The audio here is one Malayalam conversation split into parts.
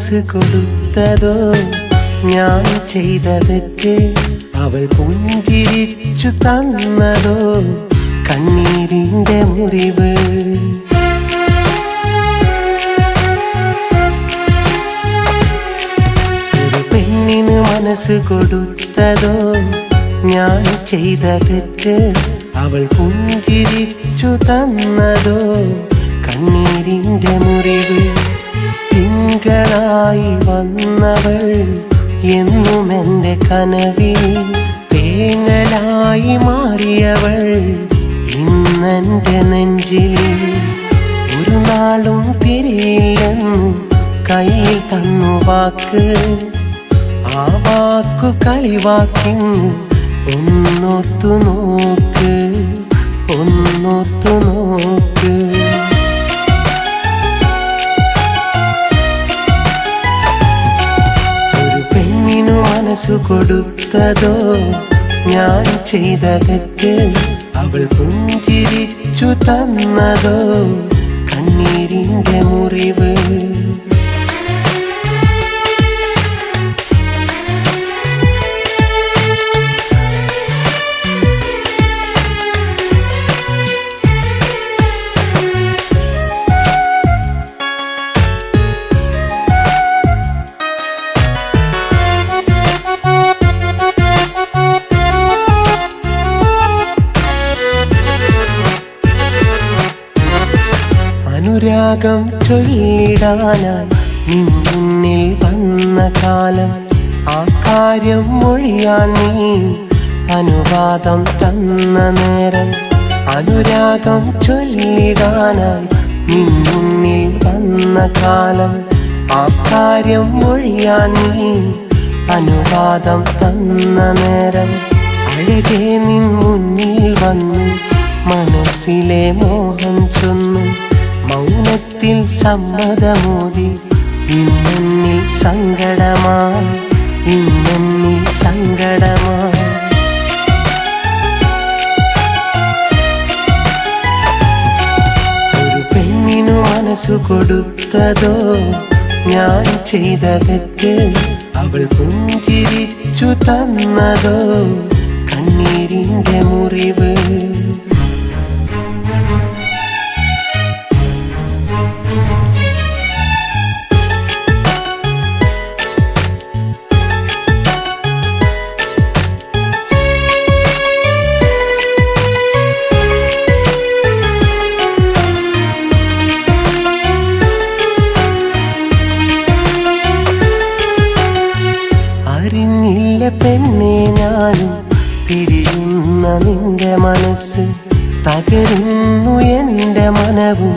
മനസ്സ് കൊടുത്തതോ ഞാൻ ചെയ്ത തെറ്റ് അവൾ പുഞ്ചിരിച്ചു തന്നതോ കണ്ണീരിന്റെ മുറിവ് ഒരു പെണ്ണിന് മനസ്സ് കൊടുത്തതോ ഞാൻ ചെയ്ത തെറ്റ് അവൾ പുഞ്ചിരിച്ചു തന്നതോ കണ്ണീരിന്റെ മുറിവ് തിങ്കളായി വന്നവൾ എന്നും എൻ്റെ കനവിൽ തേങ്ങലായി മാറിയവൾ ഇന്നെൻ്റെ നെഞ്ചിൽ ഒരു നാളും തിരിയില്ലെന്നു കയ്യിൽ തന്നു വാക്ക് ആ വാക്കു കളിവാക്കിന്ന് ഒന്നോർത്തു നോക്ക് ഒന്നോർത്തു നോക്ക് ഒരു പെണ്ണിനു മനസ്സു കൊടുത്തതോ ഞാൻ ചെയ്ത തെറ്റ് അവൾ പുഞ്ചിരിച്ചു തന്നതോ കണ്ണീരിന്റെ മുറിവ് അനുരാഗം ചൊല്ലിടാനായി നിൻ മുന്നിൽ വന്ന കാലം ആ കാര്യം മൊഴിയാൻ നീ അനുവാദം തന്ന നേരം അനുരാഗം ചൊല്ലിടാനായി നിൻ മുന്നിൽ വന്ന കാലം ആ കാര്യം മൊഴിയാൻ നീ അനുവാദം തന്ന നേരം അഴകെ നിൻ മുന്നിൽ വന്നു മനസ്സിലെ മോഹം ചൊന്നു മൗനത്തിൽ സമ്മതമോദി ഇന്നെന്നിൽ സങ്കടമായി ഇന്നെന്നിൽ സങ്കടമായി ഒരു പെണ്ണിനു മനസ്സു കൊടുത്തതോ ഞാൻ ചെയ്ത തെറ്റ് അവൾ പുഞ്ചിരിച്ചു തന്നതോ കണ്ണീരിന്റെ മുറിവ് അറിഞ്ഞില്ല പെണ്ണെ ഞാനും പിരിയുന്ന നിന്റെ മനസ്സ് തകരുന്നു എൻ്റെ മനവും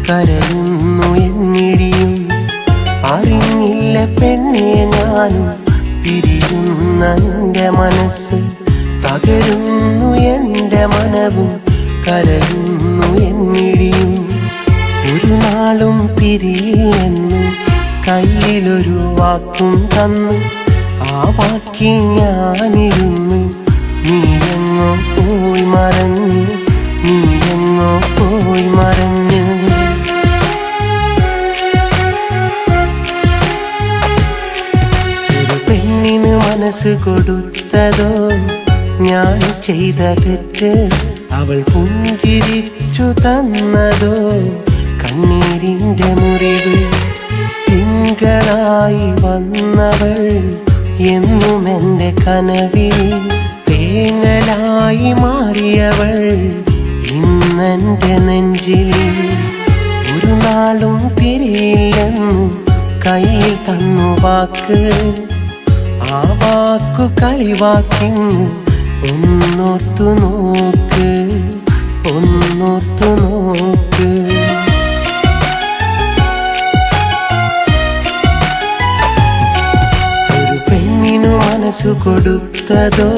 കരയുന്നു എന്നിടിയും അറിഞ്ഞില്ല പെണ്ണെ ഞാനും പിരിയുന്ന നിന്റെ മനസ്സ് തകരുന്നു എൻ്റെ മനവും കരയുന്നു എന്നിടിയും ഒരു നാളും പിരിയില്ലെന്നു കയ്യിലൊരു വാക്കും തന്നു ആ വാക്കിൽ ഞാനിരുന്നു നീയെങ്ങോ പോയി മറഞ്ഞു നീയെങ്ങോ പോയി മറഞ്ഞു ഒരു പെണ്ണിന് മനസ്സ് കൊടുത്തതോ ഞാൻ ചെയ്ത തെറ്റ് അവൾ പുഞ്ചിരിച്ചു തന്നതോ കണ്ണീരിന്റെ മുറിവ് തിങ്കളായി വന്നവൾ എന്നും എൻ്റെ കനവിൽ തേങ്ങലായി മാറിയവൾ ഇന്നെൻ്റെ നെഞ്ചിൽ ഒരു നാളും തിരിയില്ലെന്നു കയ്യിൽ തന്നു വാക്ക് ആ വാക്കു കളിവാക്കിന്ന് ഒന്നോർത്തു നോക്ക് ഒന്നോർത്തു നോക്ക് മനസ്സു കൊടുത്തതോ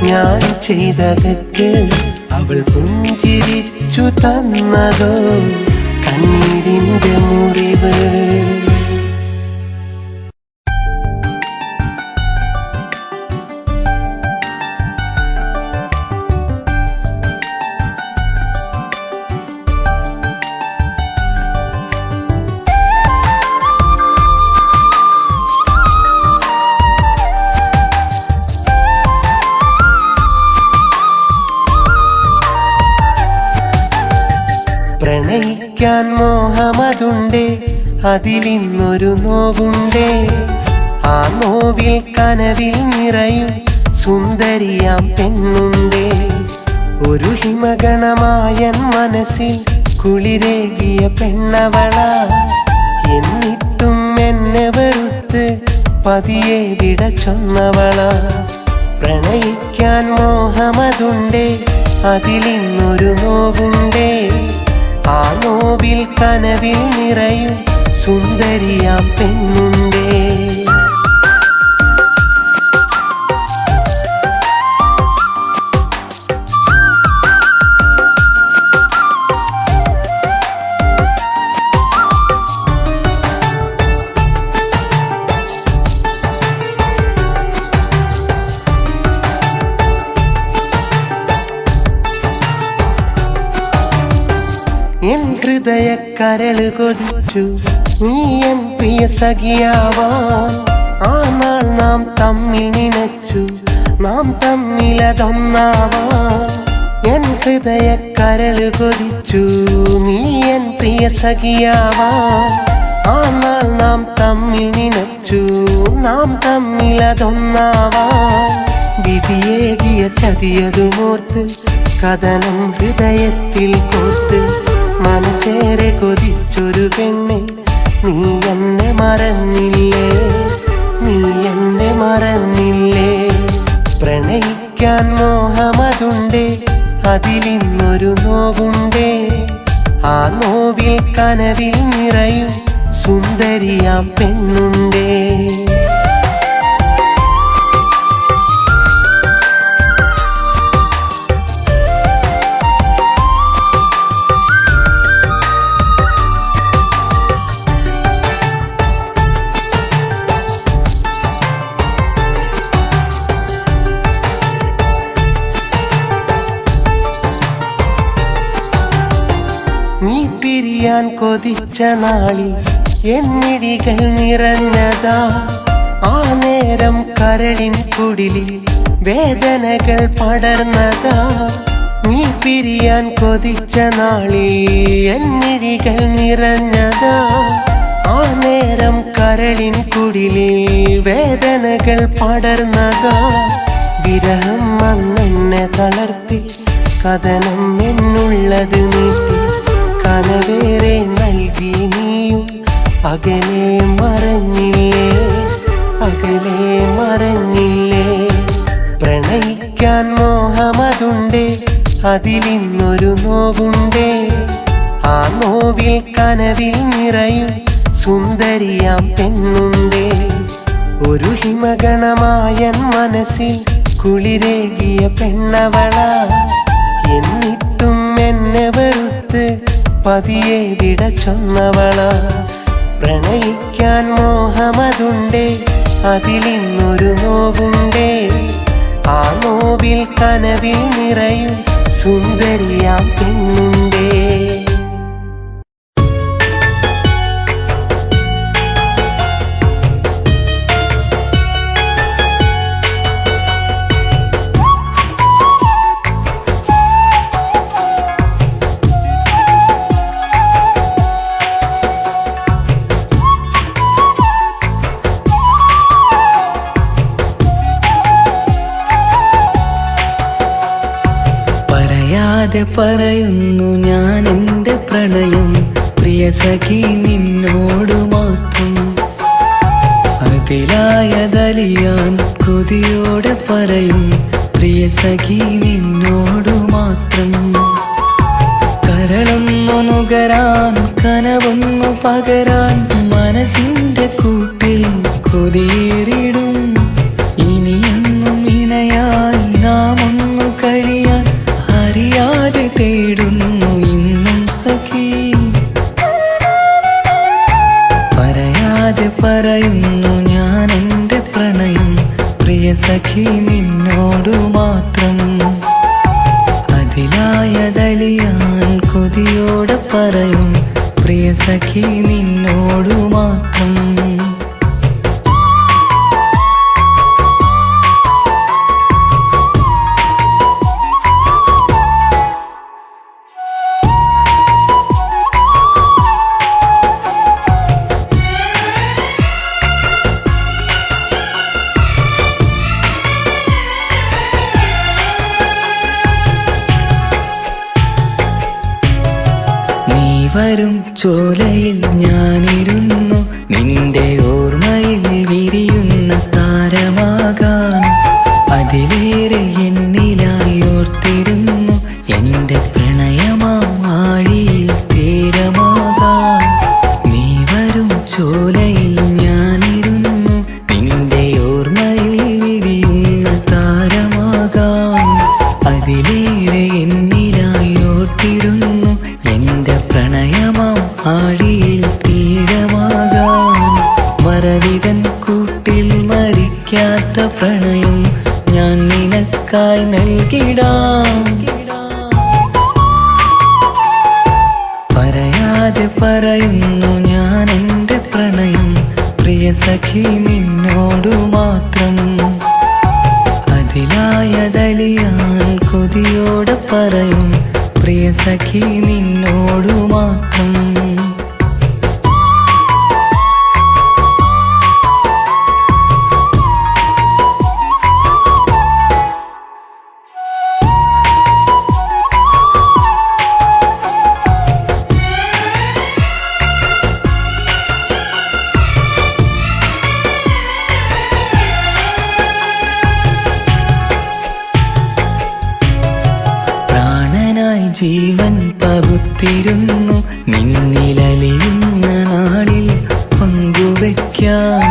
ഞാൻ ചെയ്ത തെറ്റ് അവൾ പുഞ്ചിരിച്ചു തന്നതോ കണ്ണീരിന്റെ മുറിവ് പ്രണയിക്കാൻ മോഹമതുണ്ടേ, അതിലിന്നൊരു നോവുണ്ടേ. ആ നോവിൽ കനവിൽ നിറയും സുന്ദരിയാം പെണ്ണുണ്ടേ. ഒരു ഹിമഗണമായൻ മനസ്സിൽ കുളിരേകിയ പെണ്ണവളാ. എന്നിട്ടും എന്നെ വെറുത്ത് പതിയെ വിട ചൊന്നവളാ. പ്രണയിക്കാൻ മോഹമതുണ്ടേ, അതിലിന്നൊരു നോവുണ്ടേ. ആ നോവിൽ കനവിൽ നിറയും സുന്ദരിയാം പെണ്ണുണ്ടേ. എൻ ഹൃദയക്കരള് കൊതിച്ചു നീ എൻ പ്രിയ സഖിയാവാൻ. ആ നാൾ നാം തമ്മിൽ നിനച്ചു, നാം തമ്മിലതൊന്നാവാൻ. എൻ ഹൃദയക്കരള് കൊതിച്ചു നീ എൻ പ്രിയ സഖിയാവാൻ. ആ നാൾ നാം തമ്മിൽ നിനച്ചു, നാം തമ്മിലതൊന്നാവാൻ. വിധിയേകിയ ചതിയതുമോർത്ത് കഥനം ഹൃദയത്തിൽ കോർത്ത് മനസ്സേറെ കൊതിച്ചൊരു പെണ്ണെ, നീ എന്നെ മറന്നില്ലേ, നീ എന്നെ മറന്നില്ലേ. പ്രണയിക്കാൻ മോഹമതുണ്ടേ, അതിലിന്നൊരു നോവുണ്ടേ. ആ നോവിൽ കനവിൽ നിറയും സുന്ദരിയാം പെണ്ണുണ്ടേ. നീ പിരിയാൻ കൊതിച്ച നാളിൽ എന്നിടികൾ നിറഞ്ഞതാ. ആ നേരം കരളിൻ കുടിലിൽ വേദനകൾ പടർന്നതാ. നീ പിരിയാൻ കൊതിച്ച നാളിൽ എന്നിടികൾ നിറഞ്ഞതാ. ആ നേരം കരളിൻ കുടിലിൽ വേദനകൾ പടർന്നതാ. വിരഹം അന്നെന്നെ തളർത്തി, കഥനം എന്നുള്ളത് നീട്ടി. കനവേറെ നൽകി നീയും അകലെ മറഞ്ഞില്ലേ, അകലെ മറഞ്ഞില്ലേ. പ്രണയിക്കാൻ മോഹമതുണ്ടേ, അതിലിന്നൊരു നോവുണ്ടേ. ആ നോവിൽ കനവിൽ നിറയും സുന്ദരിയാം പെണ്ണുണ്ടേ. ഒരു ഹിമഗണമായൻ മനസ്സിൽ കുളിരേകിയ പെണ്ണവളാ. എന്നിട്ടും എന്നെ വെറുത്ത് പതിയെ വിട ചൊന്നവളാ. പ്രണയിക്കാൻ മോഹമതുണ്ടേ, അതിലിന്നൊരു നോവുണ്ടേ. ആ നോവിൽ കനവിൽ നിറയും സുന്ദരിയാം പെണ്ണുണ്ടേ. പറയുന്നു ഞാൻ എൻ്റെ പ്രണയം പ്രിയ സഖി നിന്നോടു മാത്രം. അതിലായതലിയാൻ കൊതിയോടെ പറയും പ്രിയ സഖി നിന്നോടു മാത്രം. കരളൊന്നു നുകരാൻ കനവൊന്നു പകരാൻ മനസ്സിൻ്റെ കൂട്ടിൽ കൊതിയേറിടും. ഇനിയെന്നും ഇണയായി നാം ഒന്നു കഴിയാൻ അറിയാതെ തേടുന്നു ഇന്നും സഖി. പറയാതെ പറയുന്നു ഞാൻ എൻ്റെ പ്രണയം പ്രിയ സഖി നിന്നോടു മാത്രം. അതിലായതലിയാൻ കൊതിയോടെ പറയും പ്രിയ സഖി നിന്നോടു മാത്രം. വരും ചോലയിൽ ഞാനിരുന്നു നിന്റെ ഓർമ്മയിൽ വിരിയുന്ന താരമാകാൻ അതിലേറെ എന്നിലായി ഓർത്തിരുന്നു എന്റെ പ്രണയമാഴിയിൽ തീരമാകാൻ നീ വരും ചോലയിൽ ഞാനിരുന്നു നിന്റെ ഓർമ്മയിൽ വിരിയുന്ന താരമാകാൻ അതിലേറെ എന്നിലായി ഓർത്തിരുന്നു എന്റെ പ്രണയമാം ആഴിയിൽ തീരമാകാൻ മറവിതൻ കൂട്ടിൽ മരിക്കാത്ത പ്രണയം ഞാൻ നിനക്കായി നൽകിടാം പറയാതെ പറയുന്നു ഞാൻ എന്റെ പ്രണയം പ്രിയ സഖി നിന്നോടു മാത്രം അതിലായതലിയാൻ കൊതിയോടെ പറയും പ്രിയ സഖി നിന്നോടു മാത്രം ജീവൻ പകുത്തിരുന്നു നിന്നിലലിയുന്ന നാളിൽ പങ്കുവയ്ക്കാൻ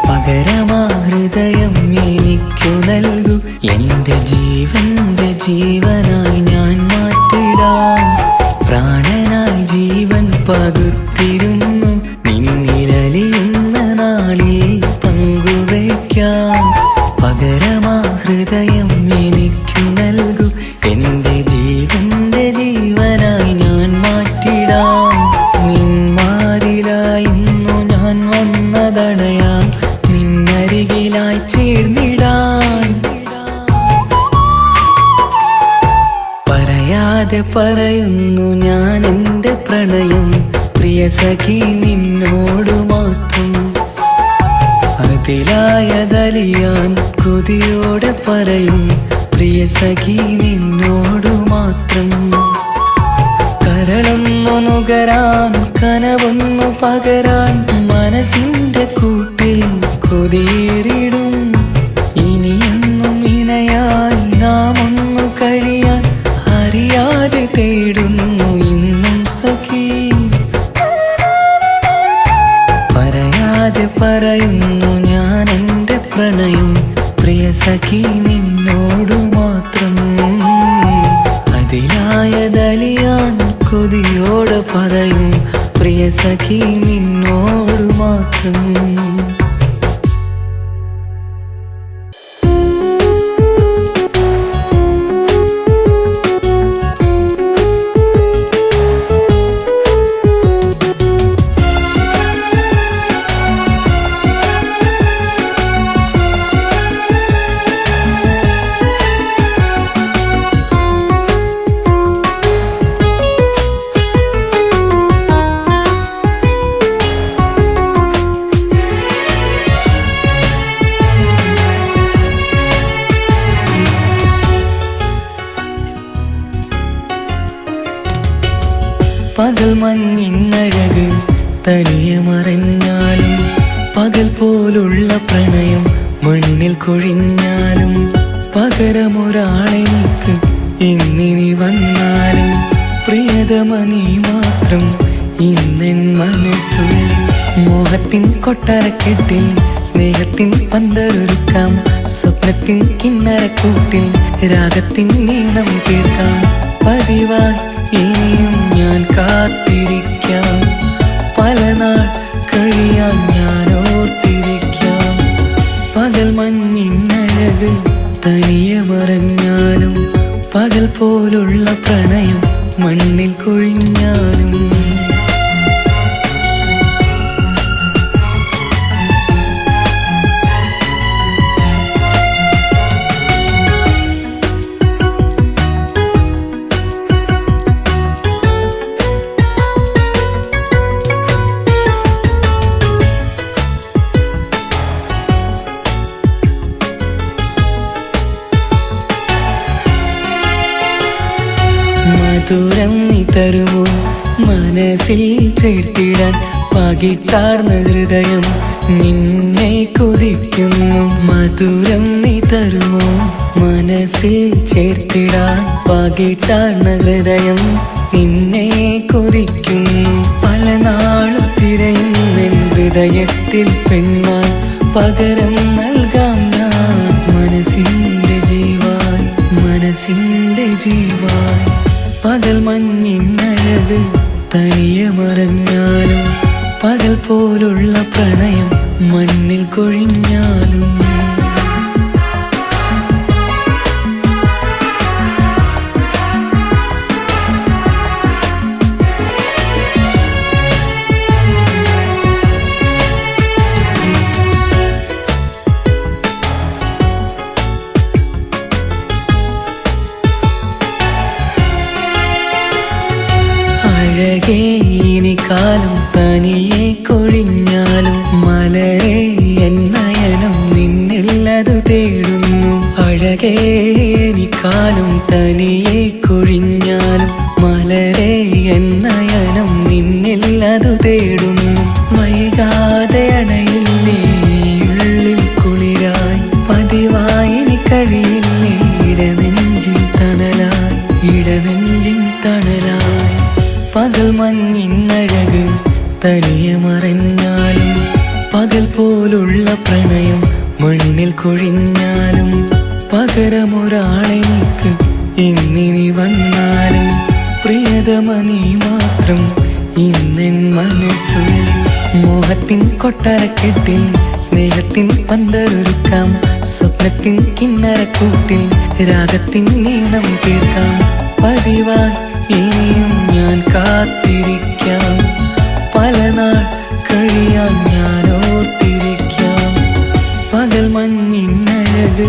പകരമാ ഹൃദയം എനിക്കു നൽകൂ എന്റെ ജീവന്റെ ജീവനായി ഞാൻ മാറ്റിടാം പ്രാണനായി ജീവൻ പകുത്തിരുന്നു നിന്നിലലിയുന്ന നാളിൽ പങ്കുവയ്ക്കാൻ പകരമാ ഹൃദയം എനിക്കു നൽകൂ എന്റെ ജീവന്റെ ജീവനായി ഞാൻ മാറ്റിടാം നിന്മാരിലായിരുന്നു ഞാൻ വന്നതണയാൻ നിന്നരികിലായി ചേർന്നിടാൻ പറയാതെ പറയുന്നു ഞാൻ എന്റെ പ്രണയം പ്രിയ സഖി നിന്നോടു മാത്രം അതിലായതലിയാൻ കൊതിയോടെ പറയും പ്രിയ സഖി നിന്നോടു മാത്രം കരളൊന്നു നുകരാൻ കനവൊന്നു പകരാൻ മനസ്സിന്റെ കൂട്ടിൽ കൊതിയേറിടും ഇനിയെന്നും ഇണയായി നാം ഒന്നു കഴിയാൻ അറിയാതെ തേടുന്നു ഇന്നും സഖി പറയാതെ പറയുന്നു ഞാൻ എന്റെ പ്രണയം പ്രിയ സഖി നിന്നോടു മാത്രം അതിലായതലിയാൻ കൊതിയോടെ പറയും പ്രിയ സഖി നിന്നോടു മാത്രം പകൽ മഞ്ഞിന്നഴക് തനിയെ മറഞ്ഞാലും പകൽ പോലുള്ള പ്രണയം മണ്ണിൽ കൊഴിഞ്ഞാലും പകരമൊരാളെനിക്ക് ഇന്നിനി വന്നാലും പ്രിയതമനീ മാത്രം ഇന്നെൻ മനസ്സുള്ളിൽ മോഹത്തിൻ കൊട്ടാരക്കെട്ടിൽ സ്നേഹത്തിൻ പന്തലൊരുക്കാം സ്വപ്നത്തിൻ കിന്നരക്കൂട്ടിൽ രാഗത്തിൻ നീളം തീർക്കാം പതിവായി ഇനിയും ഞാൻ കാത്തിരിക്കാം പല നാൾ കഴിയാൻ ഞാൻ ഓർത്തിരിക്കാം പകൽ മഞ്ഞിന്നഴക് തനിയെ മറഞ്ഞാലും പകൽ പോലുള്ള പ്രണയം മണ്ണിൽ കൊഴിഞ്ഞാലും മധുരം നീ തരുമോ മനസ്സിൽ ചേർത്തിടാൻ പകിട്ടാർന്ന ഹൃദയം നിന്നെ കൊതിക്കുന്നു. മധുരം നീ തരുമോ? മനസ്സിൽ ചേർത്തിടാൻ പകിട്ടാർന്ന ഹൃദയം നിന്നെ കൊതിക്കുന്നു. പല നാളും തിരയുന്നെൻ ഹൃദയത്തിൽ പെണ്ണാൻ പകരം നൽകാം ഞാൻ മനസ്സിന്റെ ജീവായി, മനസ്സിന്റെ ജീവായി. പകൽ മഞ്ഞിനഴക് തനിയെ മറഞ്ഞാലും പകൽ പോലുള്ള പ്രണയം മണ്ണിൽ കൊഴിഞ്ഞാലും അഴകേ ഇനി കാലം തനിയെ കൊഴിഞ്ഞാലും മലരെ എന്നയനം നിന്നില്ലതു തേടുന്നു. അഴകേ ഇനി കാലം തനിയെ കൊഴിഞ്ഞാലും മലരെ എന്നയനം നിന്നില്ലതു തേടുന്നു. വൈകാതെ അണയില്ലേ ഉള്ളിൽ കുളിരായി, പതിവായി ഇനി കഴിയില്ലേ ഇടനെഞ്ചിൻ തണലായി, ഇടനെഞ്ചിൻ തണലായി. പകൽ മഞ്ഞിനഴക് തനിയെ മറഞ്ഞാലും പകൽ പോലുള്ള പ്രണയം മണ്ണിൽ കൊഴിഞ്ഞാലും പകരമൊരാളെനിക്ക് ഇന്നിനി വന്നാലും പ്രിയതമനീ മാത്രം ഇന്നെൻ മനസ്സുള്ളിൽ. മോഹത്തിൻ കൊട്ടാരക്കെട്ടിൽ സ്നേഹത്തിൻ പന്തലൊരുക്കാം, സ്വപ്നത്തിൻ കിന്നരക്കൂട്ടിൽ രാഗത്തിൻ നീളം തീർക്കാം. പതിവായി ഇനിയും ഞാൻ കാത്തിരിക്കാം, പല നാൾ കഴിയാൻ ഞാൻ ഓർത്തിരിക്കാം. പകൽ മഞ്ഞിനഴക്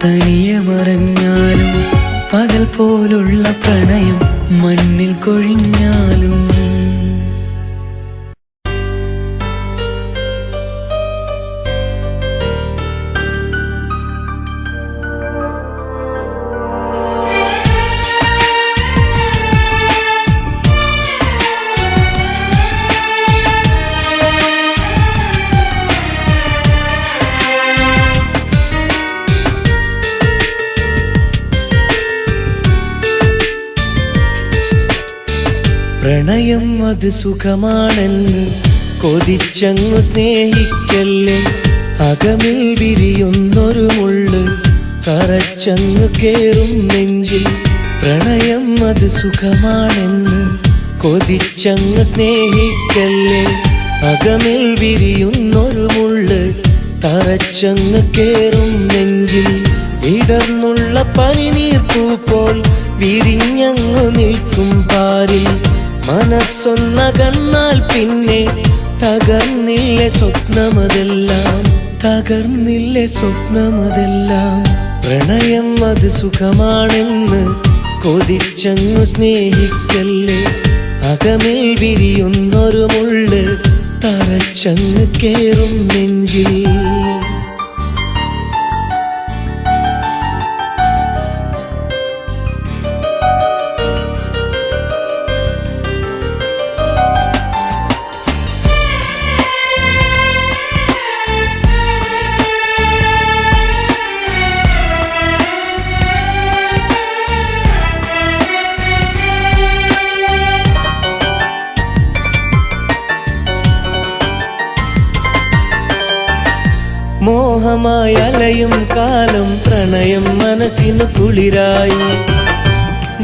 തനിയെ മറഞ്ഞാലും പകൽ പോലുള്ള പ്രണയം മണ്ണിൽ കൊഴിഞ്ഞാലും പ്രണയം അത് സുഖമാണെന്ന് കൊതിച്ചങ്ങു സ്നേഹിക്കല്ലേ. അകമിൽ വിരിയുന്നൊരു മുള്ള് തറച്ചങ്ങു കേറും നെഞ്ചിൽ. പ്രണയം അത് സുഖമാണെന്ന് കൊതിച്ചങ്ങു സ്നേഹിക്കല്ലേ. അകമിൽ വിരിയുന്നൊരു മുള്ള് തറച്ചങ്ങു കേറും നെഞ്ചിൽ. വിടർന്നുള്ള പനിനീർപ്പൂ പോൽ വിരിഞ്ഞങ്ങു നിൽക്കും പാരിൽ. മനസ്സൊന്നകന്നാൽ പിന്നെ തകർന്നില്ലേ സ്വപ്നമതെല്ലാം, തകർന്നില്ലേ സ്വപ്നമതെല്ലാം. പ്രണയം അത് സുഖമാണെന്ന് കൊതിച്ചങ്ങു സ്നേഹിക്കല്ലേ. അകമിൽ വിരിയുന്നൊരു മുള്ള് തറച്ചങ്ങു കേറും നെഞ്ചിൽ. മോഹമായി അലയും കാലം പ്രണയം മനസ്സിനു കുളിരായി.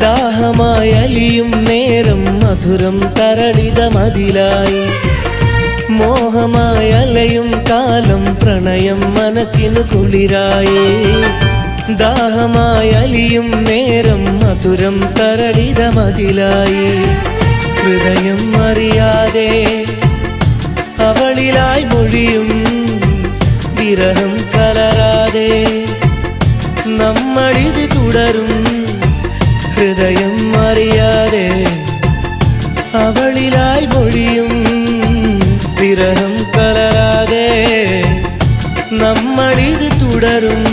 ദാഹമായി അലിയും നേരം മധുരം തരളിത മതിലായി. മോഹമായി അലയും കാലം പ്രണയം മനസ്സിനു കുളിരായി. ദാഹമായി അലിയും നേരം മധുരം തരളിത മതിലായി. ഹൃദയം അറിയാതെ അവളിലായി മൊഴിയും വിരഹം കലരാതെ നമ്മളിത് തുടരും. ഹൃദയം അറിയാതെ അവളിലായി മൊഴിയും വിരഹം കലരാതെ നമ്മളിത് തുടരും.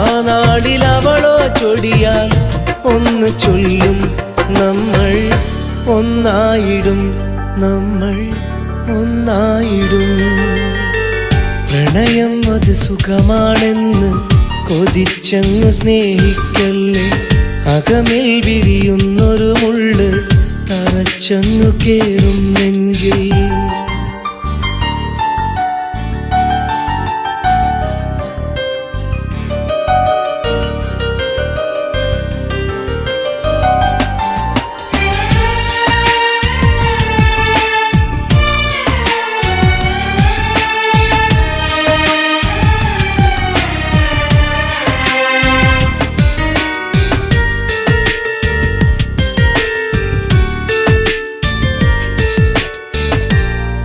ആ നാളിൽ അവളോ ചൊടിയാൽ ഒന്ന് ചൊല്ലും നമ്മൾ ഒന്നായിടും നമ്മൾ ഒന്നായിടും. പ്രണയം അത് സുഖമാണെന്ന് കൊതിച്ചങ്ങു സ്നേഹിക്കല്ലേ. അകമിൽ വിരിയുന്നൊരു മുള്ള് തറച്ചങ്ങു കേറും നെഞ്ചിൽ.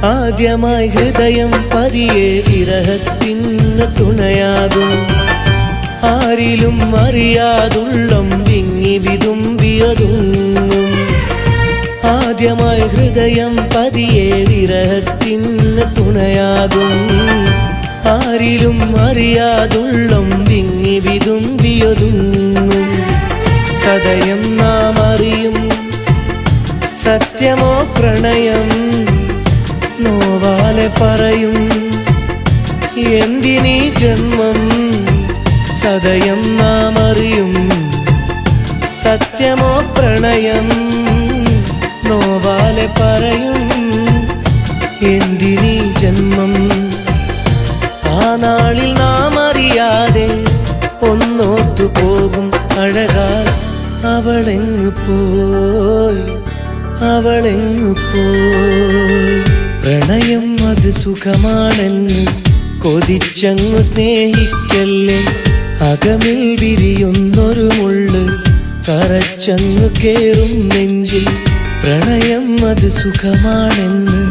ആദ്യമായി ഹൃദയം പതിയെ വിരഹത്തിന് തുണയാകും. ആരിലും അറിയാതുള്ളം വിങ്ങി വിതുമ്പിയതുങ്ങും. ആദ്യമായി ഹൃദയം പതിയെ വിരഹത്തിന് തുണയാകും. ആരിലും അറിയാതുള്ളം വിങ്ങി വിതുമ്പിയതുങ്ങും. സദയം നാം അറിയും സത്യമോ പ്രണയം. നോവാലെ പറയും എന്തിനീ ജന്മം. സദയം നാം അറിയും സത്യമോ പ്രണയം. നോവാലെ പറയും എന്തിനീ ജന്മം. ആ നാളിൽ നാം അറിയാതെ ഒന്നോത്തു പോകും അഴകാൽ. അവളെങ്ങു പോയി അവളെങ്ങു പോയി. പ്രണയം അത് സുഖമാണെന്ന് കൊതിച്ചങ്ങു സ്നേഹിക്കല്ലേ. അകമിൽ വിരിയുന്നൊരു മുള്ള് തറച്ചങ്ങു കേറും നെഞ്ചിൽ. പ്രണയം അത് സുഖമാണെന്ന്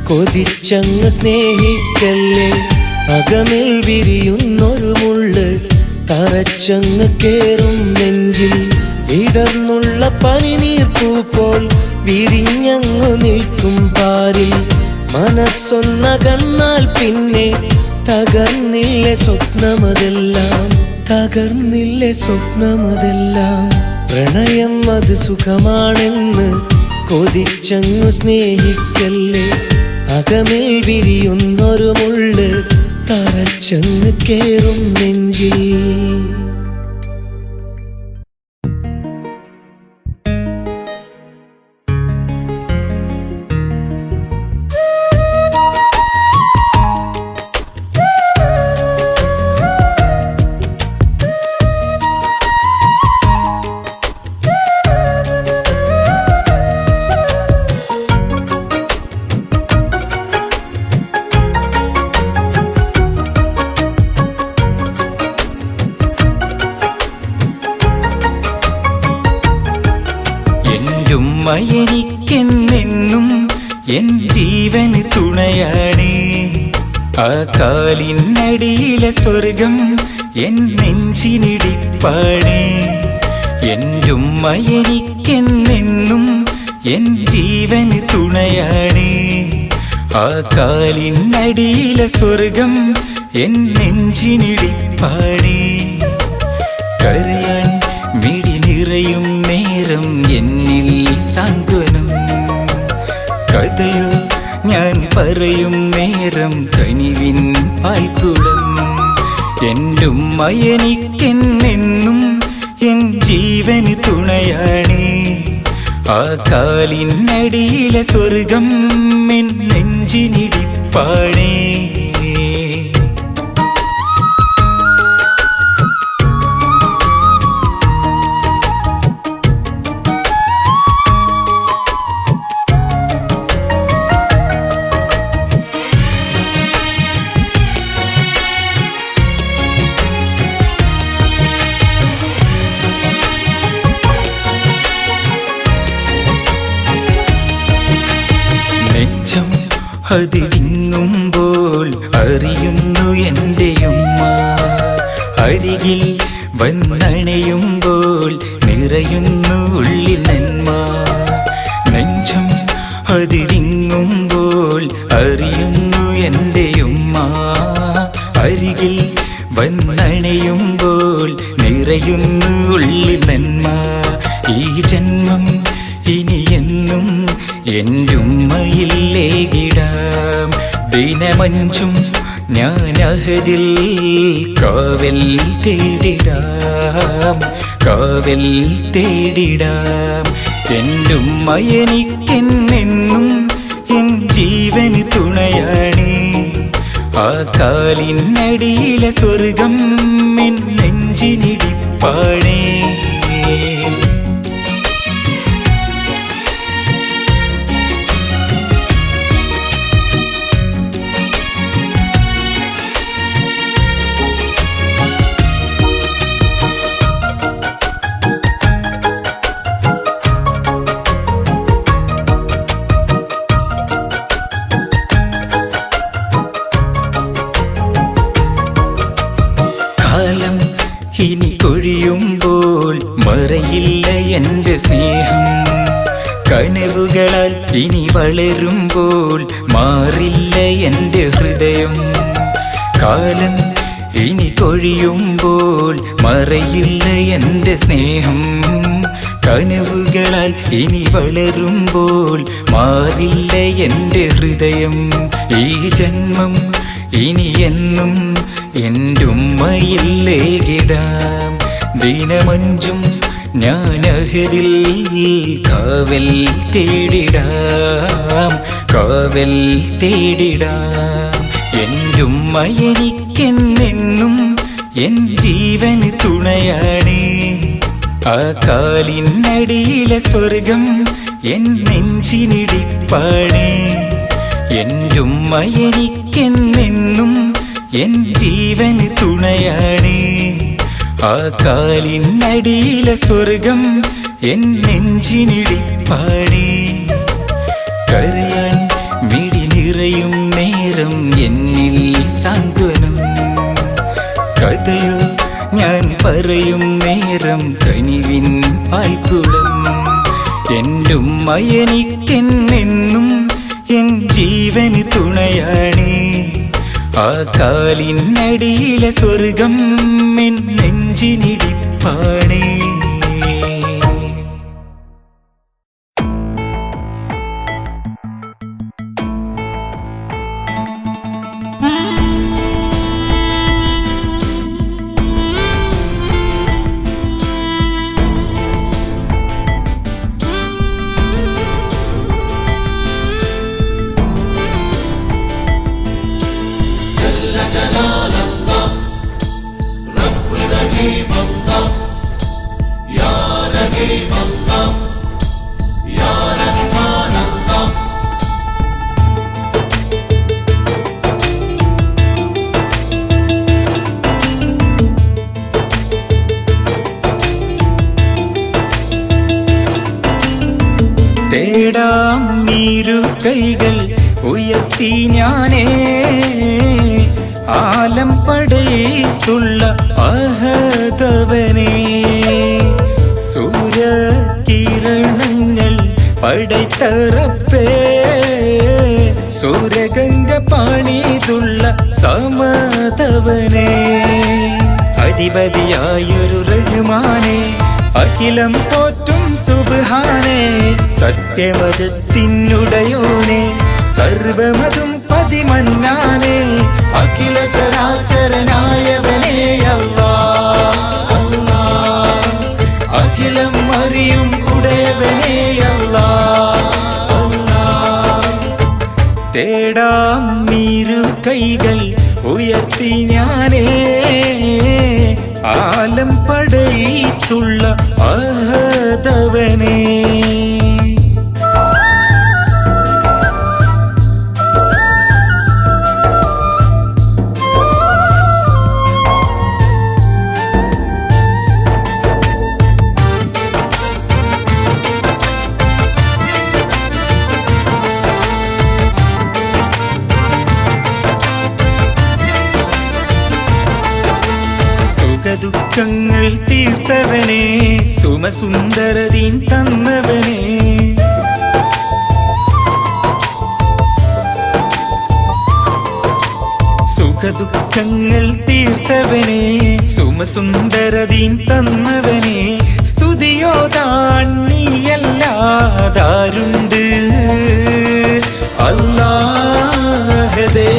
കൊതിച്ചങ്ങു സ്നേഹിക്കല്ലേ. അകമിൽ വിരിയുന്നൊരു മുള്ള് തറച്ചങ്ങു കേറും നെഞ്ചിൽ. വിടർന്നുള്ള പനിനീർപ്പൂ പോൽ വിരിഞ്ഞങ്ങു നിൽക്കും പാരിൽ. മനസ്സൊന്നകന്നാൽ പിന്നെ തകർന്നില്ലേ സ്വപ്നമതെല്ലാം. തകർന്നില്ലേ സ്വപ്നമതെല്ലാം. പ്രണയം അത് സുഖമാണെന്ന് കൊതിച്ചങ്ങു സ്നേഹിക്കല്ലേ. അകമിൽ വിരിയുന്നൊരു മുള്ള് തറച്ചങ്ങു കേറും നെഞ്ചിൽ. എനിക്കെന്നെന്നും എൻ ജീവന് തുണയാണേ. ആ കാലിനടിയിലെ സ്വർഗം എൻ നെഞ്ചിനിടിപ്പാണേ. എന്റുമ്മ എനിക്കെന്നെന്നും എൻ ജീവന് തുണയാണേ. ആ കാലിനടിയിലെ സ്വർഗം എൻ നെഞ്ചിനിടിപ്പാണേ. കരയാൻ മിഴി നിറയും നേരം എന്നിൽ സാന്ത്വനം. കഥയോ ഞാൻ പറയും നേരം കനിവിൻ പാൽക്കുടം. എന്റുമ്മ എനിക്കെന്നെന്നും എൻ ജീവന് തുണയാണേ. ആ കാലിനടിയിലെ സ്വർഗം എൻ നെഞ്ചിനിടിപ്പാണേ. അത് വിങ്ങുമ്പോൾ അറിയുന്നു എൻ്റെ ഉമ്മ. അരികിൽ വന്നണയുമ്പോൾ നിറയുന്നു ഉള്ളിൽ നന്മ. നെഞ്ചം അത് വിങ്ങുമ്പോൾ അറിയുന്നു എൻ്റെ ഉമ്മ. അരികിൽ വന്നണയുമ്പോൾ നിറയുന്നു ഉള്ളിൽ നന്മ. ഈ ജന്മം ഇനിയെന്നും എന്റുമ്മയില്ലേകിടാം. ദിനമഞ്ചും ഞാൻ അഹദിൽ കാവൽ തേടിടാം, കാവൽ തേടിടാം. എന്റുമ്മ എനിക്കെന്നെന്നും എൻ ജീവന് തുണയാണേ. ആ കാലിനടിയിലെ സ്വർഗം എൻ നെഞ്ചിനിടിപ്പാണേ. കാലം ഇനി കൊഴിയുമ്പോൾ മറയില്ല എന്റെ സ്നേഹം. കനവുകളാൽ ഇനി വളരുമ്പോൾ മാറില്ല എന്റെ ഹൃദയം. കാലം ഇനി കൊഴിയുമ്പോൾ മറയില്ല എന്റെ സ്നേഹം. കനവുകളാൽ ഇനി വളരുമ്പോൾ മാറില്ല എന്റെ ഹൃദയം. ഈ ജന്മം ഇനിയെന്നും എന്റുമ്മയില്ലേകിടാം. ദിനമഞ്ചും ഞാൻ അഹദിൽ കാവൽ തേടിടാം, കാവൽ തേടിടാം. എന്റുമ്മ എനിക്കെന്നെന്നും എൻ ജീവന് തുണയാണേ. ആ കാലിനടിയിലെ സ്വർഗം എൻ നെഞ്ചിനിടിപ്പാണേ. എന്റുമ്മ എനിക്കെന്നെന്നും എൻ ജീവന് തുണയാണേ. ആ കാലിനടിയിലെ സ്വർഗം എൻ നെഞ്ചിനിടിപ്പാണേ. കരയാൻ മിഴി നിറയും നേരം എന്നിൽ സാന്ത്വനം. കഥയോ ഞാൻ പറയും നേരം കനിവിൻ പാൽക്കുളം. എന്റുമ്മ എനിക്കെന്നെന്നും എൻ ജീവന് തുണയാണേ. ആ കാലിനടിയിലെ സ്വർഗം എൻ നെഞ്ചിനിടിപ്പാണേ. തേടാം നീരു കൈകൾ ഉയർത്തി ഞാനേ. ആലം പടയിട്ടുള്ള അഹദവനേ. സൂര്യകിരണങ്ങൾ പടൈത്തറപ്പേ. സൂര്യഗംഗ പണിതുള്ള സമതവനേ. അധിപതിയായൊരു റഹ്മാനേ, അഖിലം പോറ്റും സുബ്ഹാനേ. സത്യമതത്തിനുടയോനെ, സർവമതും പതിമന്നാനേ. അഖില ചരാചരനായവനേ അല്ലാഹ്, അല്ലാഹ്. അഖിലം അറിയും ഉടയവനേ അല്ലാഹ്, അല്ലാഹ്. തേടാം നീരു കൈകൾ ഉയർത്തി ഞാനേ. ആലം പടയിട്ടുള്ള അഹദവനേ. ദുഃഖങ്ങൾ തീർത്തവനേ, സുമസുന്ദരതീൻ തന്നവനേ. സുഖദുഃഖങ്ങൾ തീർത്തവനേ, സുമസുന്ദരതീൻ തന്നവനേ. സ്തുതിയോതാൻ നീയല്ലാ അല്ലാതാരുണ്ട് അല്ലാഹദേ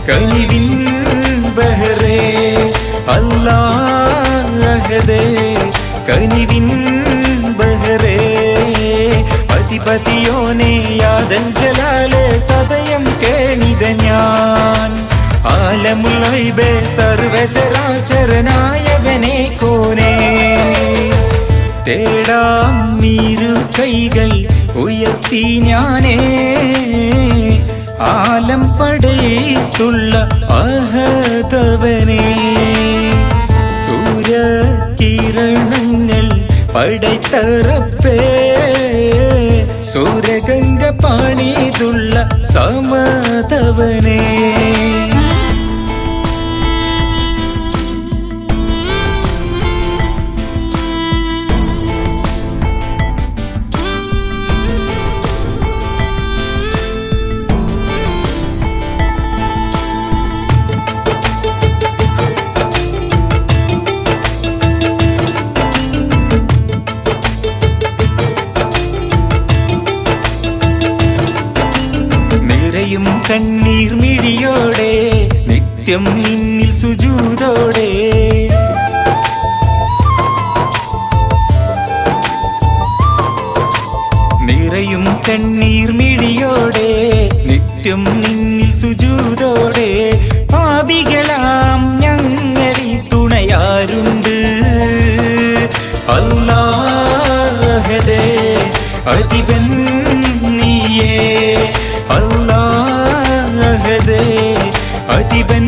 കനിവിൻ ബഹറേ അല്ലാഹദേ കനിവിൻ ബഹറേ അധിപതിയോനെ യാദൻ ജലാലെ സദയം കേണിത ഞാൻ ആലമുൽ ഗൈബേ സർവചരാചരനായവനെ കോനേ തേടാം നീരു കൈകൾ ഉയർത്തി ഞാനേ ആലം പടയിട്ടുള്ള അഹദവനേ സൂര്യകിരണങ്ങൾ പടൈത്തറപ്പേ സൂര്യഗംഗ പണിതുള്ള സമതവനേ നിറയും കണ്ണീർ മിഴിയോടെ നിത്യം നിന്നിൽ സുജൂദോടെ നിറയും കണ്ണീർ മിഴിയോടെ നിത്യം നിന്നിൽ സുജൂദോടെ പാപികളാം ഞങ്ങളിൽ തുണയാരുണ്ട് അല്ലാഹദേ അധിപൻ നീയേ അല്ലാഹദേ അധിപൻ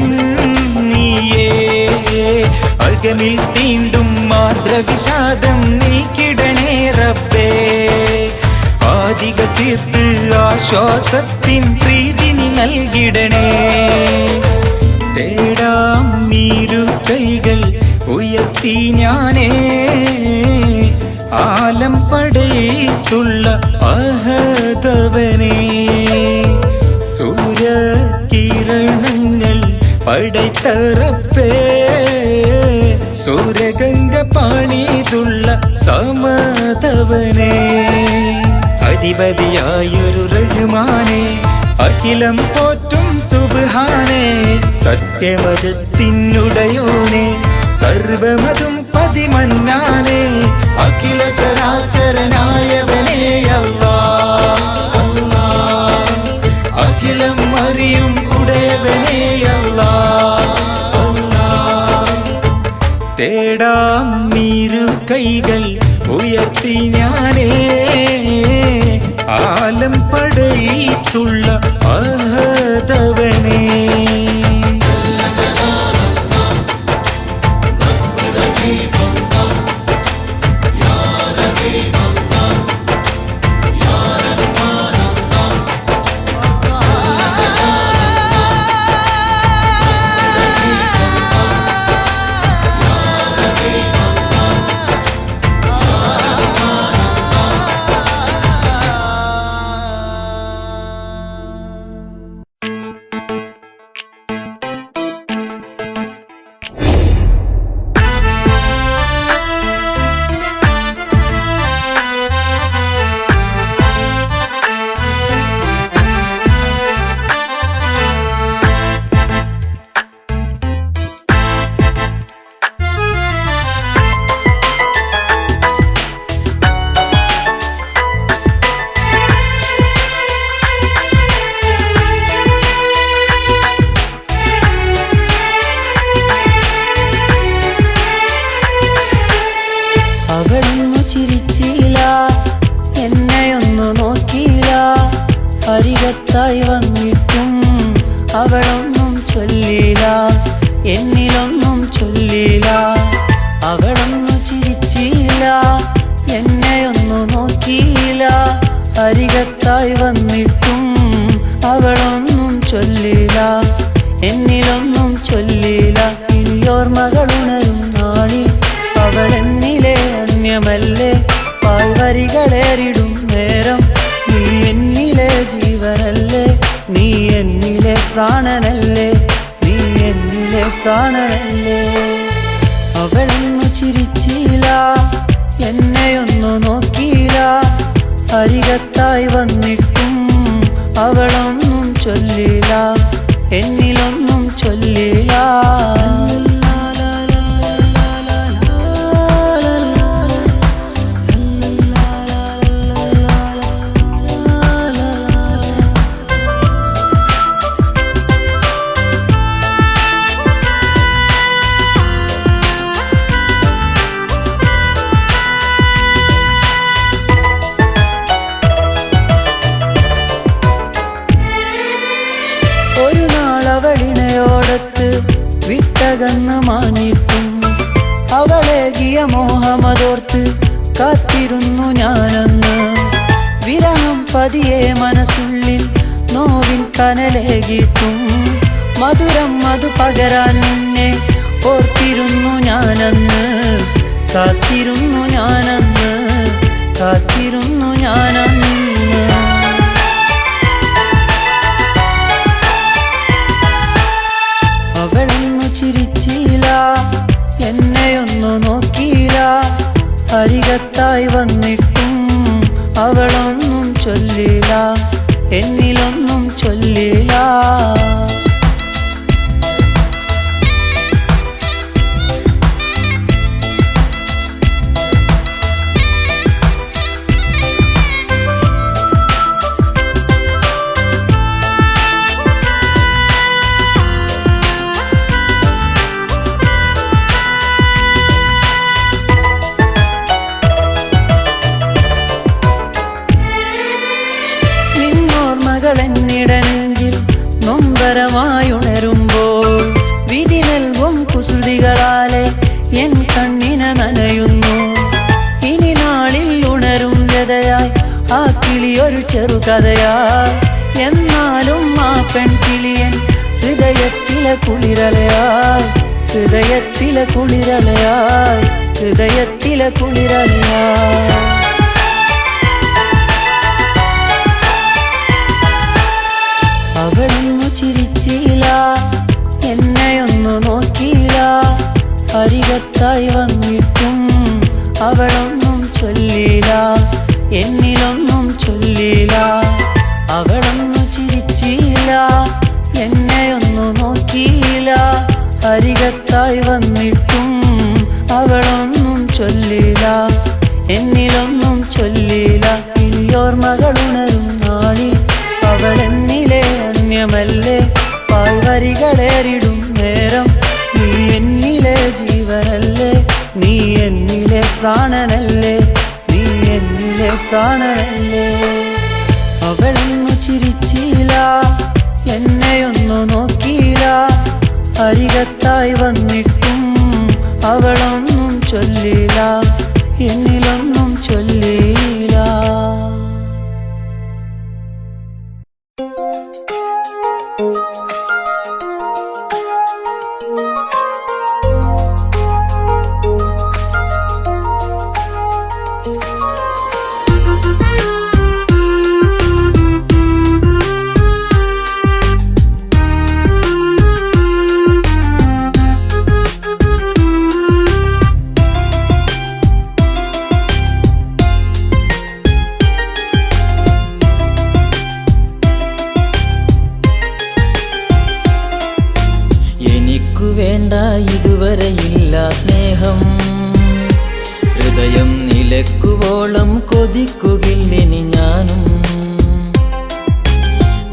നീയേ അകമിൽ തീണ്ടും മാതൃവിഷാദം നീക്കിടണേ റബ്ബേ ആദികൾ തീർത്ത് ആശ്വാസത്തിൻ പ്രീതി നീ നൽകിടണേ തേടാം നീരു കൈകൾ ഉയർത്തി ഞാനേ ആലം പടയിട്ടുള്ള അഹദവനേ സൂര്യകിരണങ്ങൾ പടൈത്തറപ്പേ സൂര്യഗംഗ പണിതുള്ള സമതവനേ അധിപതിയായൊരു റഹ്മാനേ അഖിലം പോറ്റും സുബ്ഹാനേ സത്യമതത്തിനുടയോനെ സർവമതും പതിമന്നാനേ അഖില ചരാചരനായവനേ അല്ലാഹ് അഖിലം അറിയും ഉടയവനേ അല്ലാഹ് തേടാം നീരു കൈകൾ ഉയർത്തി ഞാനേ ആലം പടയിട്ടുള്ള അഹദവനേ അരികത്തായി വന്നിട്ടും അവളൊന്നും ചൊല്ലില്ല, എന്നിലൊന്നും ചൊല്ലില്ല. അവളൊന്നു ചിരിച്ചില്ല, എന്നെയൊന്നു നോക്കിയില്ല. അരികത്തായി വന്നിട്ടും അവളൊന്നും ചൊല്ലില്ല, എന്നിലൊന്നും ചൊല്ലില്ല. ഇനിയോർമകളുണരും നാളിൽ അവൾ എന്നിലെ അന്യമല്ലേ. പാൽവരികളേറിടും നേരം നീ എന്നിലെ ജീവനല്ലേ, നീ എന്നിലെ പ്രാണനല്ലേ, നീ എന്നിലെ പ്രാണനല്ലേ. അവളൊന്നു ചിരിച്ചില്ല, എന്നെയൊന്നു നോക്കിയില്ല. അരികത്തായി വന്നിട്ടും അവളൊന്നും ചൊല്ലില്ല, എന്നിലൊന്നും ചൊല്ലില്ല. ഒരു നാളവളിണയോടത്ത് വിട്ടകന്ന് മാഞ്ഞിട്ടും അവളേകിയ മോഹമതോർത്ത് കാത്തിരുന്നു ഞാനന്ന്. വിരഹം പതിയെ മനസ്സുള്ളിൽ നോവിൻ കനലേകിട്ടും മധുരം അത് പകരാൻ മുന്നേ ഓർത്തിരുന്നു ഞാനന്ന്. കാത്തിരുന്നു ഞാനന്ന്, കാത്തിരുന്നു ഞാനന്ന്. അവളൊന്നു ചിരിച്ചില്ല, എന്നെയൊന്നു നോക്കിയില്ല, അരികത്തായി വന്നിട്ടും അവളൊന്നും ചൊല്ലില്ല, എന്നിലൊന്നും ചൊല്ലില്ല. എന്നിടനെങ്കിൽ നൊമ്പരമായുണരുമ്പോൾ വിധി നൽകും കുസൃതികളാലെ എൻ കണ്ണിന നനയുന്നു. ഇനി നാളിൽ ഉണരും ലതയായി ആ കിളിയൊരു ചെറുകഥയായി. എന്നാലും ആ പെൺകിളിയൻ ഹൃദയത്തിലെ കുളിരലയായി, ഹൃദയത്തിലെ കുളിരലയായി, ഹൃദയത്തിലെ കുളിരലയായി. അവളൊന്നു ചിരിച്ചില്ല, എന്നെയൊന്നു നോക്കിയില്ല, അരികത്തായി വന്നിട്ടും അവളൊന്നും ചൊല്ലില്ല, എന്നിലൊന്നും ചൊല്ലില്ല. അവളൊന്നു ചിരിച്ചില്ല, എന്നെയൊന്നു നോക്കിയില്ല, അരികത്തായി വന്നിട്ടും അവളൊന്നും ചൊല്ലില്ല, എന്നിലൊന്നും ചൊല്ലില്ല. ഇനിയോർമകളുണരും നാളിൽ അവളെന്നിലെ അന്യമല്ലേ, പാൽവരികളേറിടും നേരം നീ എന്നിലെ ജീവനല്ലേ, നീ എന്നിലെ പ്രാണനല്ലേ, നീ എന്നിലെ പ്രാണനല്ലേ. അവളൊന്നു ചിരിച്ചില്ല, എന്നെയൊന്നു നോക്കിയില്ല, അരികത്തായി വന്നിട്ടും അവളൊന്നും ചൊല്ലില്ല, എന്നിലൊന്നും ചൊല്ലില്ല. വേണ്ട ഇതുവരെയില്ല സ്നേഹം, ഹൃദയം നിലക്കുവോളം കൊതിക്കുകില്ലിനി ഞാനും.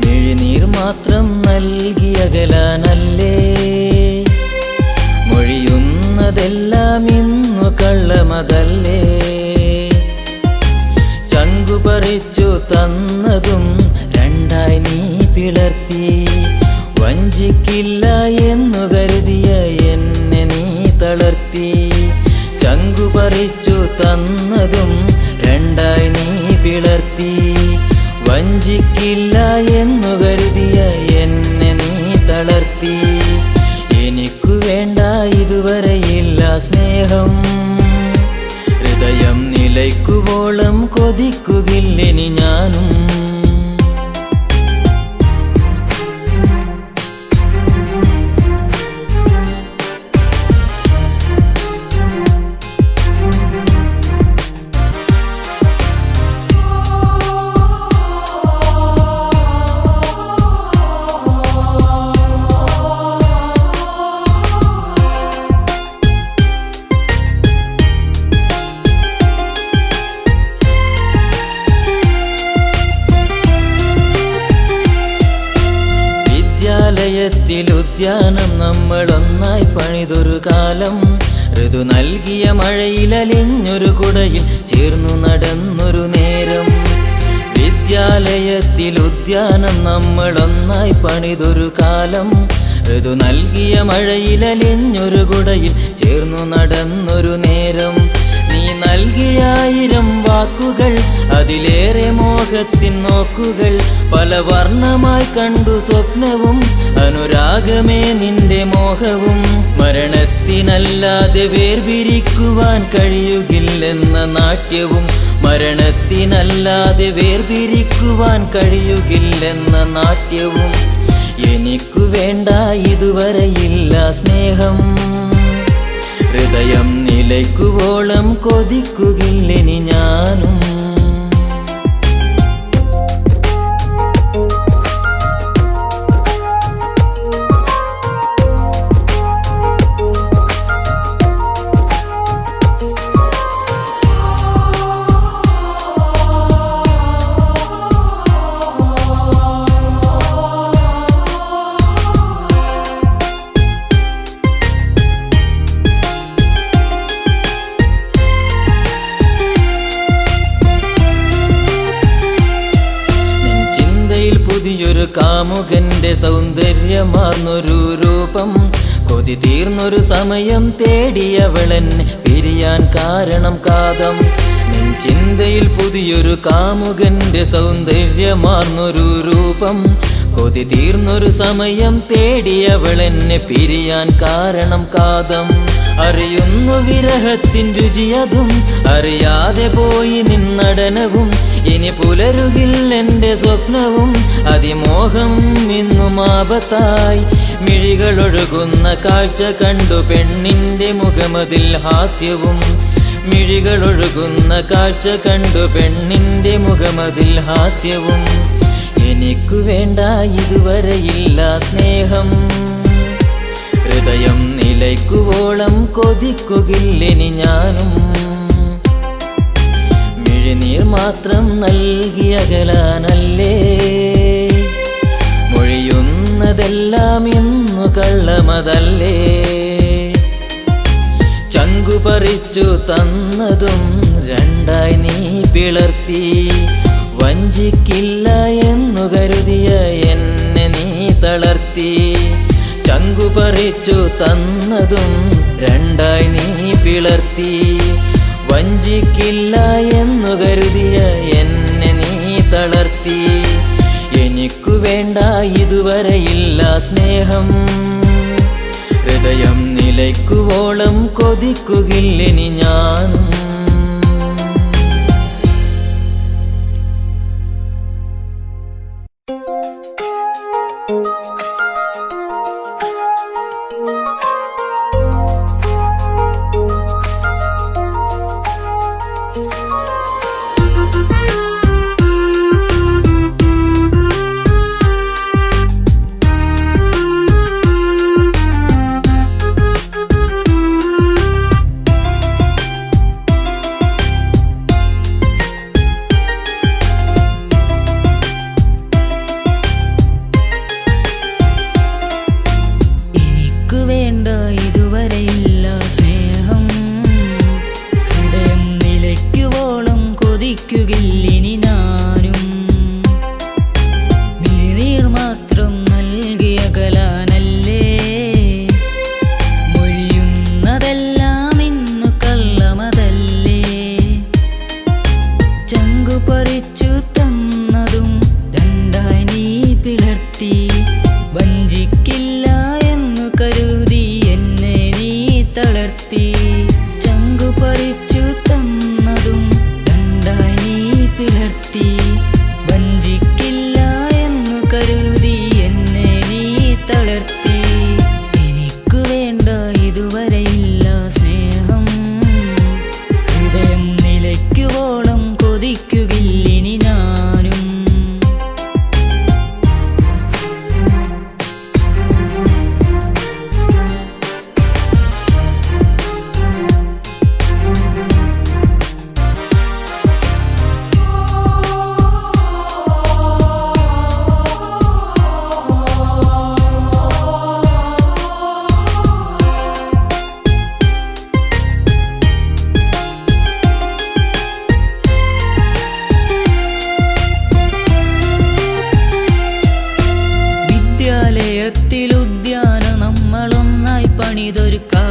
മിഴിനീർ മാത്രം നൽകിയകലാനല്ലേ, മൊഴിയുന്നതെല്ലാം ഇന്നു കള്ളമതല്ലേ. ചങ്കുപറിച്ചു തന്നതും രണ്ടായി നീ പിളർത്തി, വഞ്ചിക്കില്ല എന്നു കരുതിയ എന്നെ നീ തളർത്തി. ചങ്കുപറിച്ചു തന്നതും രണ്ടായി നീ പിളർത്തി, വഞ്ചിക്കില്ല എന്നു കരുതിയ എന്നെ നീ തളർത്തി. ഉദ്യാനം നമ്മളൊന്നായി പണിതൊരു കാലം. ഋതു നൽകിയ മഴയിലലിഞ്ഞൊരു കുടയിൽ ചേർന്നു നടന്നൊരു നേരം. വിദ്യാലയത്തിൽ ഉദ്യാനം നമ്മളൊന്നായി പണിതൊരു കാലം. ഋതു നൽകിയ മഴയിലലിഞ്ഞൊരു കുടയിൽ ചേർന്നു നടന്നൊരു നേരം. നീ നൽകിയ 1000 വാക്കുകൾ, അതിലേറെ മോഹത്തിൻ നോക്കുകൾ. പല വർണ്ണമായി കണ്ടു സ്വപ്നവും, അനുരാഗമേ നിന്റെ മോഹവും. മരണത്തിനല്ലാതെ വേർപിരിക്കുവാൻ കഴിയുകില്ലെന്ന നാട്യവും. മരണത്തിനല്ലാതെ വേർപിരിക്കുവാൻ കഴിയുകില്ലെന്ന നാട്യവും. എനിക്കു വേണ്ട ഇതുവരെയില്ല സ്നേഹം. ഹൃദയം നിലയ്ക്കുവോളം കൊതിക്കുകില്ലെനി ഞാനും. പുതിയൊരു കാമുകന്റെ സൗന്ദര്യമാർന്നൊരു രൂപം. കൊതി തീർന്നൊരു സമയം തേടിയവളെന്നെ പിരിയാൻ കാരണം കാതം. നിൻ ചിന്തയിൽ പുതിയൊരു കാമുകന്റെ സൗന്ദര്യമാർന്നൊരു രൂപം. കൊതി തീർന്നൊരു സമയം തേടിയവളെന്നെ പിരിയാൻ കാരണം കാതം. അറിയുന്നു വിരഹത്തിൻ രുചിയതും, അറിയാതെ പോയി നിന്നടനവും. ഇനി പുലരുകില്ലെന്റെ സ്വപ്നവും, അതിമോഹം ഇന്നും ആപത്തായി. മിഴികളൊഴുകുന്ന കാഴ്ച കണ്ടു പെണ്ണിന്റെ മുഖമതിൽ ഹാസ്യവും. മിഴികളൊഴുകുന്ന കാഴ്ച കണ്ടു പെണ്ണിന്റെ മുഖമതിൽ ഹാസ്യവും. എനിക്കു വേണ്ട ഇതുവരെയില്ല സ്നേഹം. ഹൃദയം നിലയ്ക്കുവോളം കൊതിക്കുകില്ലെനി ഞാനും. മിഴിനീർ മാത്രം നൽകിയകലാനല്ലേ, മൊഴിയുന്നതെല്ലാം ഇന്നു കള്ളമതല്ലേ. ചങ്കു പറിച്ചു തന്നതും രണ്ടായി നീ പിളർത്തി. വഞ്ചിക്കില്ല എന്നു കരുതിയ എന്നെ നീ തളർത്തി. ചങ്കു പറിച്ചു തന്നതും രണ്ടായി നീ പിളർത്തി. വഞ്ചിക്കില്ല എന്നു കരുതിയ എന്നെ നീ തളർത്തി. എനിക്കു വേണ്ട ഇതുവരെയില്ല സ്നേഹം. ഹൃദയം നിലയ്ക്കുവോളം കൊതിക്കുകില്ലെനി ഞാനും.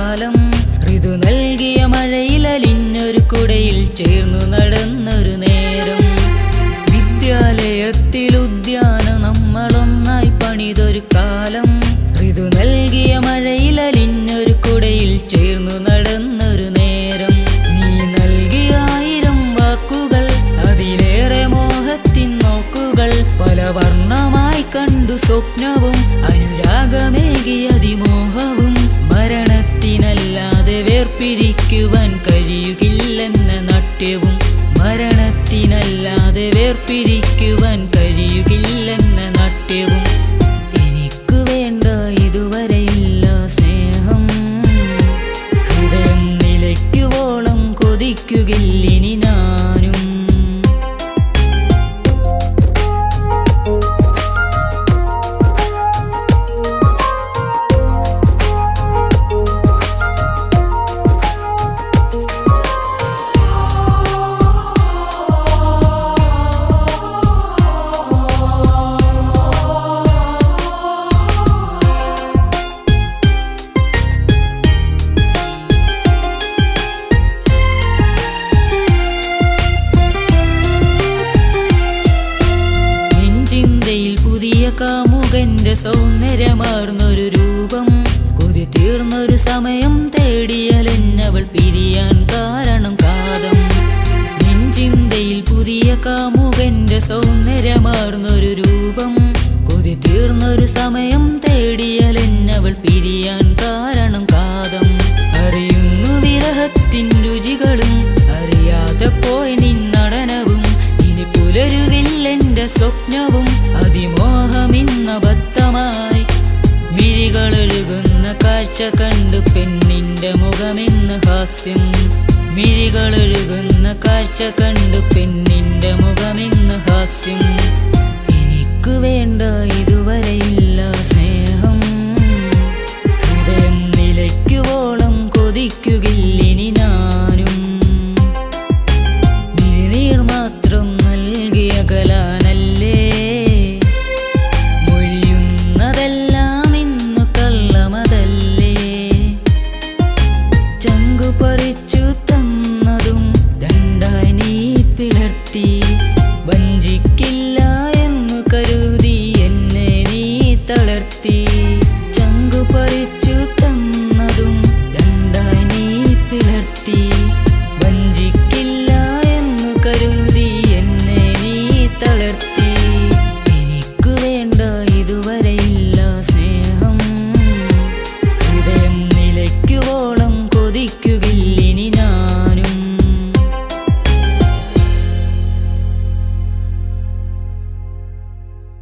കാലം ഋതു നൽകിയ മഴയിലലിഞ്ഞൊരു കുടയിൽ ചേർന്നു നടന്നൊരു നേരം വിദ്യാലയത്തിൽ ഉദ്യാനം നമ്മളൊന്നായി പണിതൊരു കാലം ഋതു നൽകിയ മഴയിലലിഞ്ഞൊരു കുടയിൽ ചേർന്നു നടന്നൊരു നേരം നീ നൽകിയ 1000 വാക്കുകൾ അതിലേറെ മോഹത്തിൻ നോക്കുകൾ പല വർണ്ണമായി കണ്ടു സ്വപ്നവും അനുരാഗമേകിയ അതിമോഹവും മരണത്തിനല്ലാതെ വേർപിരിക്കുവാൻ കഴിയുകില്ലെന്ന നാട്യവും മരണത്തിനല്ലാതെ വേർപിരിക്കുവാൻ കഴിയുകില്ലെന്ന നാട്യവും എനിക്കു വേണ്ട ഇതുവരെയില്ല സ്നേഹം ഹൃദയം നിലയ്ക്കുവോളം കൊതിക്കുകില്ലിനി ഞാനും കാമുകന്റെ സൗന്ദര്യമാർന്നൊരു രൂപം കൊതി തീർന്നൊരു സമയം തേടിയലെന്നവൾ പിരിയാൻ കാരണം കാതം നെഞ്ചിന്തയിൽ പുതിയ കാമുകന്റെ സൗന്ദര്യമാർന്നൊരു രൂപം കൊതി തീർന്നൊരു സമയം തേടിയലെന്നവൾ പിരിയാൻ കാരണം കാതം അറിയുന്നു വിരഹത്തിൻ രുചികളും അറിയാതെ പോയി നിന്നടനവും ഇനി പുലരുകില്ലെന്റെ സ്വപ്നവും അതിമോഹമിന്നബദ്ധമായി മിഴികളൊഴുകുന്ന കാഴ്ച കണ്ടു പെണ്ണിന്റെ മുഖമിന്ന് ഹാസ്യം മിഴികളൊഴുകുന്ന കാഴ്ച കണ്ടു പെണ്ണിന്റെ മുഖമിന്ന് ഹാസ്യം എനിക്കു വേണ്ട ഇതുവരെയില്ല